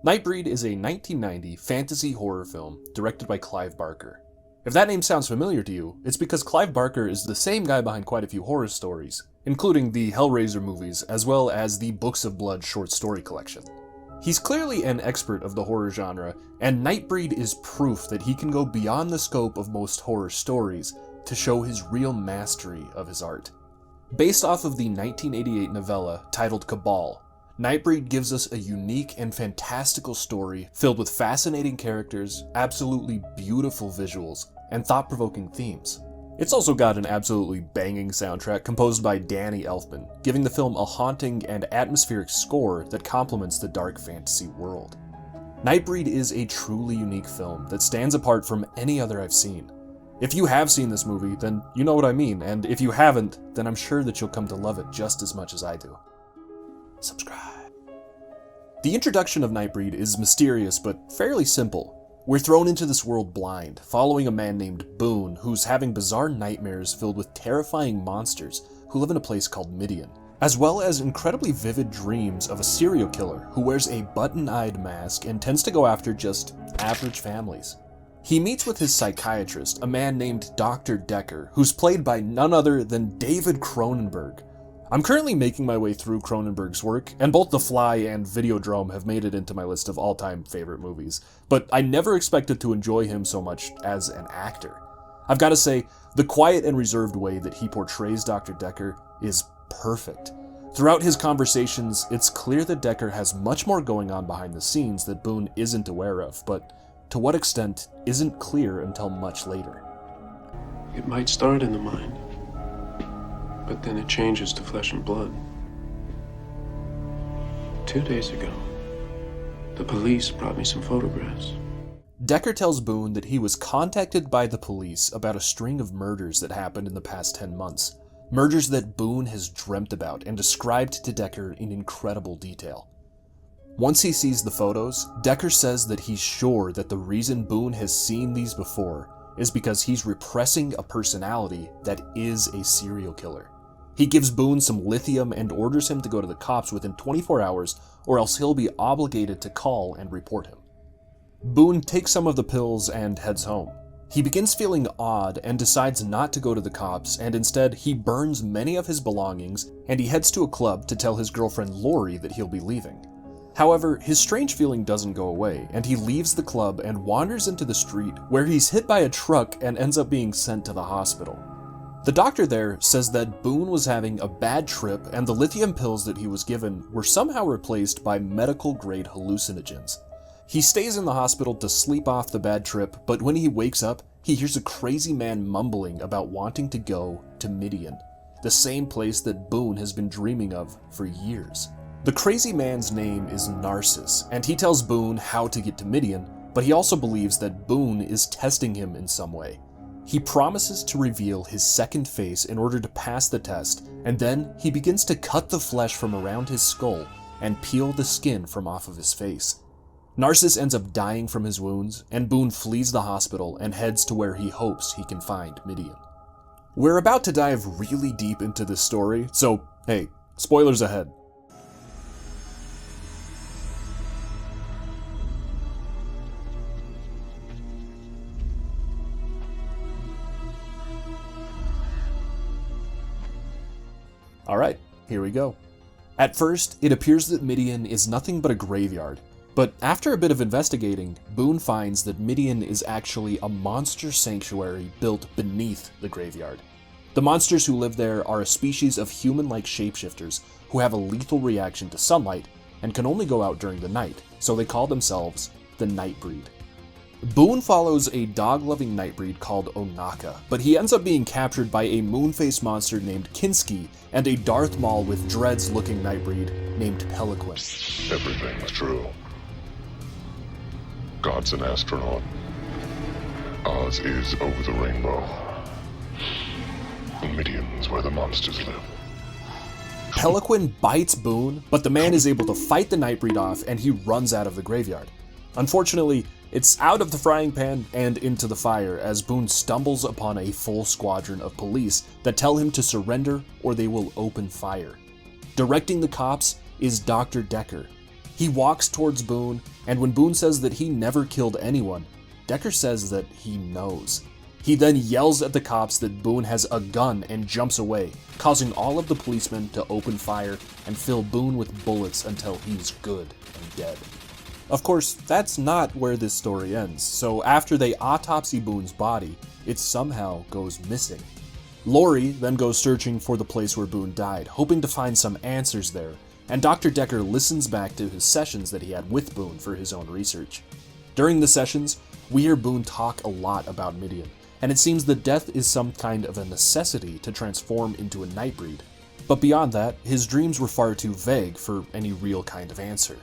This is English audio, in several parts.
Nightbreed is a 1990 fantasy horror film directed by Clive Barker. If that name sounds familiar to you, it's because Clive Barker is the same guy behind quite a few horror stories, including the Hellraiser movies as well as the Books of Blood short story collection. He's clearly an expert of the horror genre, and Nightbreed is proof that he can go beyond the scope of most horror stories to show his real mastery of his art. Based off of the 1988 novella titled Cabal, Nightbreed gives us a unique and fantastical story filled with fascinating characters, absolutely beautiful visuals, and thought-provoking themes. It's also got an absolutely banging soundtrack composed by Danny Elfman, giving the film a haunting and atmospheric score that complements the dark fantasy world. Nightbreed is a truly unique film that stands apart from any other I've seen. If you have seen this movie, then you know what I mean, and if you haven't, then I'm sure that you'll come to love it just as much as I do. Subscribe. The introduction of Nightbreed is mysterious but fairly simple. We're thrown into this world blind, following a man named Boone who's having bizarre nightmares filled with terrifying monsters who live in a place called Midian, as well as incredibly vivid dreams of a serial killer who wears a button-eyed mask and tends to go after just average families. He meets with his psychiatrist, a man named Dr. Decker, who's played by none other than David Cronenberg. I'm currently making my way through Cronenberg's work, and both The Fly and Videodrome have made it into my list of all-time favorite movies, but I never expected to enjoy him so much as an actor. I've got to say, the quiet and reserved way that he portrays Dr. Decker is perfect. Throughout his conversations, it's clear that Decker has much more going on behind the scenes that Boone isn't aware of, but to what extent isn't clear until much later. It might start in the mind, but then it changes to flesh and blood. 2 days ago, the police brought me some photographs. Decker tells Boone that he was contacted by the police about a string of murders that happened in the past 10 months. Murders that Boone has dreamt about and described to Decker in incredible detail. Once he sees the photos, Decker says that he's sure that the reason Boone has seen these before is because he's repressing a personality that is a serial killer. He gives Boone some lithium and orders him to go to the cops within 24 hours or else he'll be obligated to call and report him. Boone takes some of the pills and heads home. He begins feeling odd and decides not to go to the cops, and instead he burns many of his belongings and he heads to a club to tell his girlfriend Lori that he'll be leaving. However, his strange feeling doesn't go away, and he leaves the club and wanders into the street where he's hit by a truck and ends up being sent to the hospital. The doctor there says that Boone was having a bad trip and the lithium pills that he was given were somehow replaced by medical-grade hallucinogens. He stays in the hospital to sleep off the bad trip, but when he wakes up, he hears a crazy man mumbling about wanting to go to Midian, the same place that Boone has been dreaming of for years. The crazy man's name is Narcissus, and he tells Boone how to get to Midian, but he also believes that Boone is testing him in some way. He promises to reveal his second face in order to pass the test, and then he begins to cut the flesh from around his skull and peel the skin from off of his face. Narcissus ends up dying from his wounds, and Boone flees the hospital and heads to where he hopes he can find Midian. We're about to dive really deep into this story, so hey, spoilers ahead. Alright, here we go. At first, it appears that Midian is nothing but a graveyard, but after a bit of investigating, Boone finds that Midian is actually a monster sanctuary built beneath the graveyard. The monsters who live there are a species of human-like shapeshifters who have a lethal reaction to sunlight and can only go out during the night, so they call themselves the Nightbreed. Boone follows a dog-loving Nightbreed called Onaka, but he ends up being captured by a moon-faced monster named Kinski and a Darth Maul with dreads-looking Nightbreed named Peliquin. Everything's true. God's an astronaut. Oz is over the rainbow. The Midian's where the monsters live. Peliquin bites Boone, but the man is able to fight the Nightbreed off and he runs out of the graveyard. Unfortunately, it's out of the frying pan and into the fire as Boone stumbles upon a full squadron of police that tell him to surrender or they will open fire. Directing the cops is Dr. Decker. He walks towards Boone, and when Boone says that he never killed anyone, Decker says that he knows. He then yells at the cops that Boone has a gun and jumps away, causing all of the policemen to open fire and fill Boone with bullets until he's good and dead. Of course, that's not where this story ends, so after they autopsy Boone's body, it somehow goes missing. Laurie then goes searching for the place where Boone died, hoping to find some answers there, and Dr. Decker listens back to his sessions that he had with Boone for his own research. During the sessions, we hear Boone talk a lot about Midian, and it seems that death is some kind of a necessity to transform into a Nightbreed. But beyond that, his dreams were far too vague for any real kind of answer.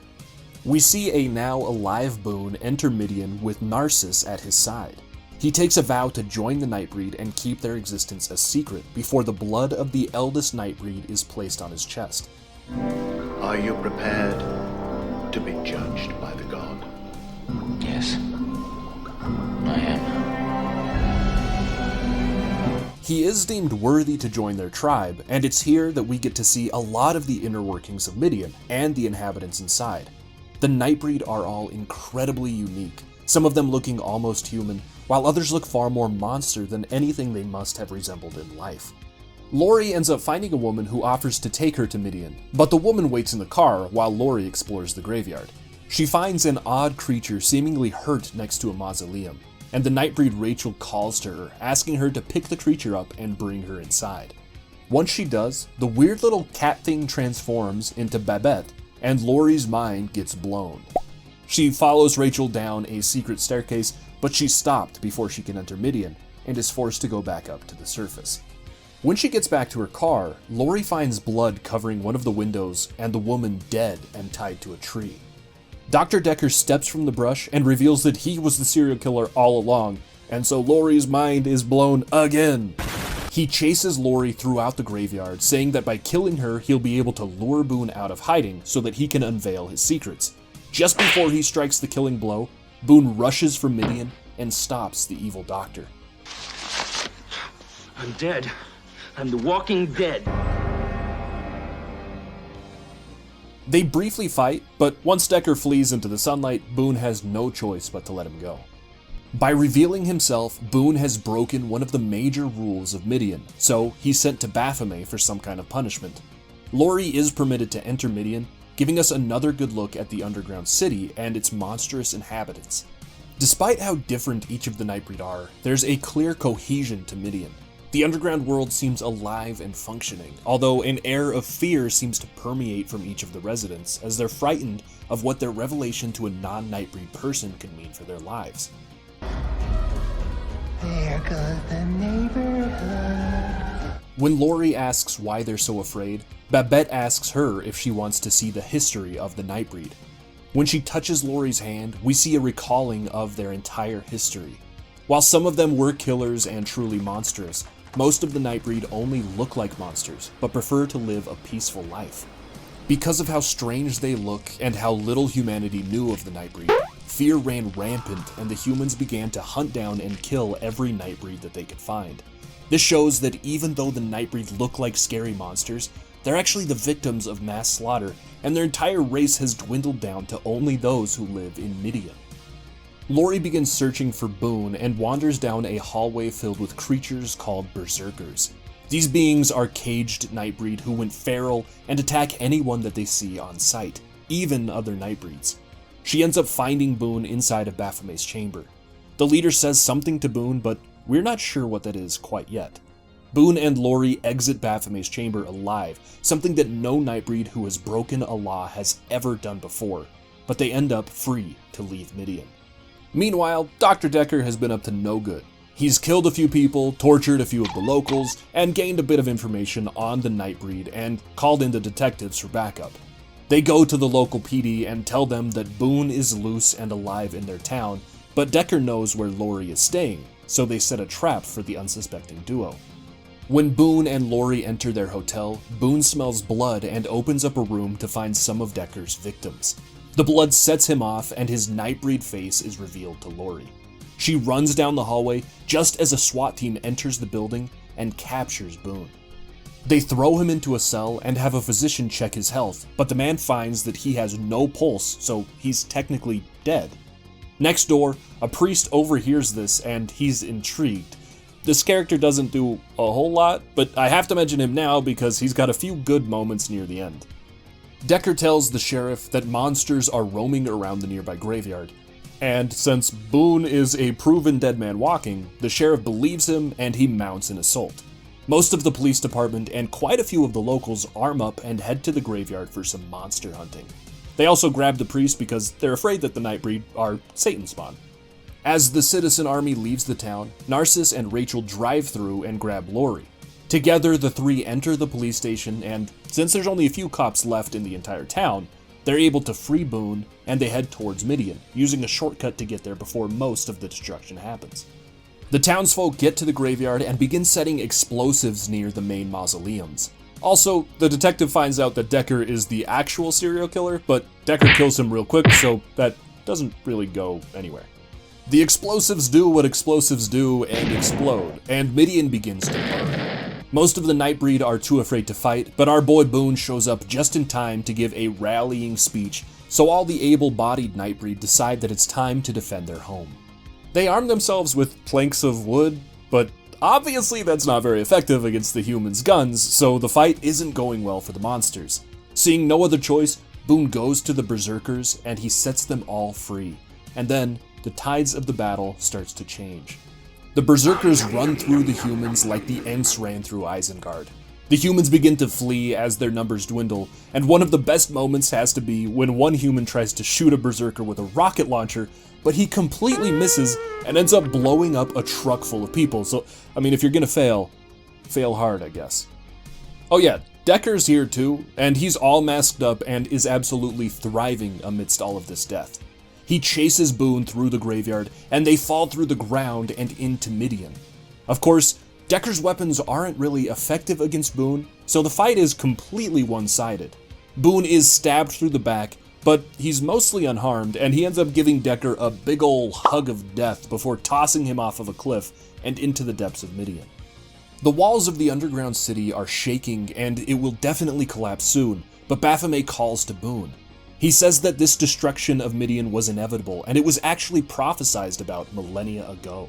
We see a now alive Boone enter Midian with Narcissus at his side. He takes a vow to join the Nightbreed and keep their existence a secret before the blood of the eldest Nightbreed is placed on his chest. Are you prepared to be judged by the god? Yes, I am. He is deemed worthy to join their tribe, and it's here that we get to see a lot of the inner workings of Midian and the inhabitants inside. The Nightbreed are all incredibly unique, some of them looking almost human, while others look far more monster than anything they must have resembled in life. Laurie ends up finding a woman who offers to take her to Midian, but the woman waits in the car while Laurie explores the graveyard. She finds an odd creature seemingly hurt next to a mausoleum, and the Nightbreed Rachel calls to her, asking her to pick the creature up and bring her inside. Once she does, the weird little cat thing transforms into Babette, and Laurie's mind gets blown. She follows Rachel down a secret staircase, but she's stopped before she can enter Midian, and is forced to go back up to the surface. When she gets back to her car, Laurie finds blood covering one of the windows and the woman dead and tied to a tree. Dr. Decker steps from the brush and reveals that he was the serial killer all along, and so Laurie's mind is blown again. He chases Laurie throughout the graveyard, saying that by killing her, he'll be able to lure Boone out of hiding so that he can unveil his secrets. Just before he strikes the killing blow, Boone rushes for Midian and stops the evil doctor. I'm dead. I'm the walking dead. They briefly fight, but once Decker flees into the sunlight, Boone has no choice but to let him go. By revealing himself, Boone has broken one of the major rules of Midian, so he's sent to Baphomet for some kind of punishment. Laurie is permitted to enter Midian, giving us another good look at the underground city and its monstrous inhabitants. Despite how different each of the Nightbreed are, there's a clear cohesion to Midian. The underground world seems alive and functioning, although an air of fear seems to permeate from each of the residents as they're frightened of what their revelation to a non-Nightbreed person could mean for their lives. There goes the neighborhood. When Laurie asks why they're so afraid, Babette asks her if she wants to see the history of the Nightbreed. When she touches Laurie's hand, we see a recalling of their entire history. While some of them were killers and truly monstrous, most of the Nightbreed only look like monsters, but prefer to live a peaceful life. Because of how strange they look and how little humanity knew of the Nightbreed, fear ran rampant and the humans began to hunt down and kill every Nightbreed that they could find. This shows that even though the Nightbreed look like scary monsters, they're actually the victims of mass slaughter, and their entire race has dwindled down to only those who live in Midian. Laurie begins searching for Boone and wanders down a hallway filled with creatures called berserkers. These beings are caged Nightbreed who went feral and attack anyone that they see on sight, even other Nightbreeds. She ends up finding Boone inside of Baphomet's chamber. The leader says something to Boone, but we're not sure what that is quite yet. Boone and Laurie exit Baphomet's chamber alive, something that no Nightbreed who has broken a law has ever done before, but they end up free to leave Midian. Meanwhile, Dr. Decker has been up to no good. He's killed a few people, tortured a few of the locals, and gained a bit of information on the Nightbreed and called in the detectives for backup. They go to the local PD and tell them that Boone is loose and alive in their town, but Decker knows where Laurie is staying, so they set a trap for the unsuspecting duo. When Boone and Laurie enter their hotel, Boone smells blood and opens up a room to find some of Decker's victims. The blood sets him off and his Nightbreed face is revealed to Laurie. She runs down the hallway just as a SWAT team enters the building and captures Boone. They throw him into a cell and have a physician check his health, but the man finds that he has no pulse, so he's technically dead. Next door, a priest overhears this and he's intrigued. This character doesn't do a whole lot, but I have to mention him now because he's got a few good moments near the end. Decker tells the sheriff that monsters are roaming around the nearby graveyard, and since Boone is a proven dead man walking, the sheriff believes him and he mounts an assault. Most of the police department and quite a few of the locals arm up and head to the graveyard for some monster hunting. They also grab the priest because they're afraid that the Nightbreed are Satan spawn. As the citizen army leaves the town, Narcissus and Rachel drive through and grab Lori. Together, the three enter the police station, and since there's only a few cops left in the entire town, they're able to free Boone, and they head towards Midian, using a shortcut to get there before most of the destruction happens. The townsfolk get to the graveyard and begin setting explosives near the main mausoleums. Also, the detective finds out that Decker is the actual serial killer, but Decker kills him real quick, so that doesn't really go anywhere. The explosives do what explosives do and explode, and Midian begins to burn. Most of the Nightbreed are too afraid to fight, but our boy Boone shows up just in time to give a rallying speech, so all the able-bodied Nightbreed decide that it's time to defend their home. They arm themselves with planks of wood, but obviously that's not very effective against the humans' guns, so the fight isn't going well for the monsters. Seeing no other choice, Boone goes to the berserkers and he sets them all free, and then the tides of the battle starts to change. The berserkers run through the humans like the Ents ran through Isengard. The humans begin to flee as their numbers dwindle, and one of the best moments has to be when one human tries to shoot a berserker with a rocket launcher, but he completely misses and ends up blowing up a truck full of people. So, I mean, if you're gonna fail hard, I guess. Oh yeah, Decker's here too, and he's all masked up and is absolutely thriving amidst all of this death. He chases Boone through the graveyard, and they fall through the ground and into Midian. Of course, Decker's weapons aren't really effective against Boone, so the fight is completely one-sided. Boone is stabbed through the back, but he's mostly unharmed, and he ends up giving Decker a big ol' hug of death before tossing him off of a cliff and into the depths of Midian. The walls of the underground city are shaking, and it will definitely collapse soon, but Baphomet calls to Boone. He says that this destruction of Midian was inevitable, and it was actually prophesized about millennia ago.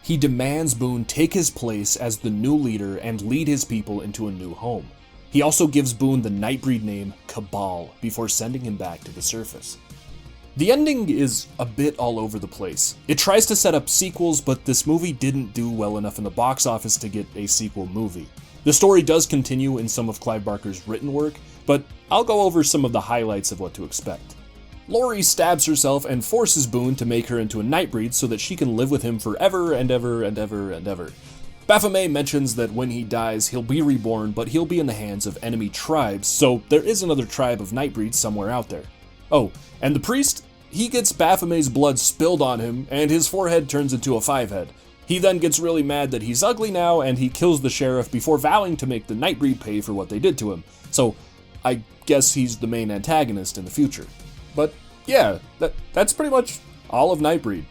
He demands Boone take his place as the new leader and lead his people into a new home. He also gives Boone the Nightbreed name Cabal before sending him back to the surface. The ending is a bit all over the place. It tries to set up sequels, but this movie didn't do well enough in the box office to get a sequel movie. The story does continue in some of Clive Barker's written work, but I'll go over some of the highlights of what to expect. Lori stabs herself and forces Boone to make her into a Nightbreed so that she can live with him forever and ever and ever and ever. Baphomet mentions that when he dies, he'll be reborn, but he'll be in the hands of enemy tribes, so there is another tribe of Nightbreeds somewhere out there. Oh, and the priest? He gets Baphomet's blood spilled on him, and his forehead turns into a 5-head. He then gets really mad that he's ugly now, and he kills the sheriff before vowing to make the Nightbreed pay for what they did to him. So, I guess he's the main antagonist in the future. But yeah, that's pretty much all of Nightbreed.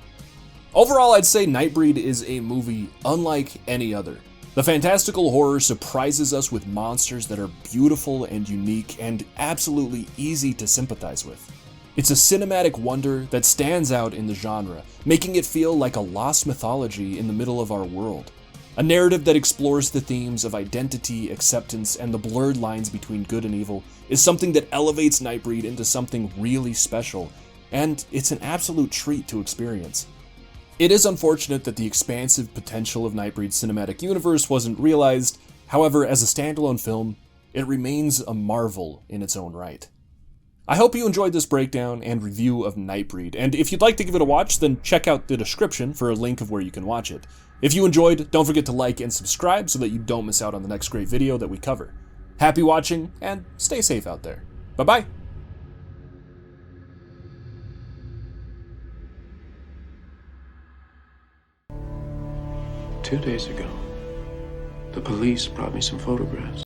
Overall, I'd say Nightbreed is a movie unlike any other. The fantastical horror surprises us with monsters that are beautiful and unique and absolutely easy to sympathize with. It's a cinematic wonder that stands out in the genre, making it feel like a lost mythology in the middle of our world. A narrative that explores the themes of identity, acceptance, and the blurred lines between good and evil is something that elevates Nightbreed into something really special, and it's an absolute treat to experience. It is unfortunate that the expansive potential of Nightbreed's cinematic universe wasn't realized, however, as a standalone film, it remains a marvel in its own right. I hope you enjoyed this breakdown and review of Nightbreed, and if you'd like to give it a watch, then check out the description for a link of where you can watch it. If you enjoyed, don't forget to like and subscribe so that you don't miss out on the next great video that we cover. Happy watching, and stay safe out there. Bye-bye! Two days ago, the police brought me some photographs.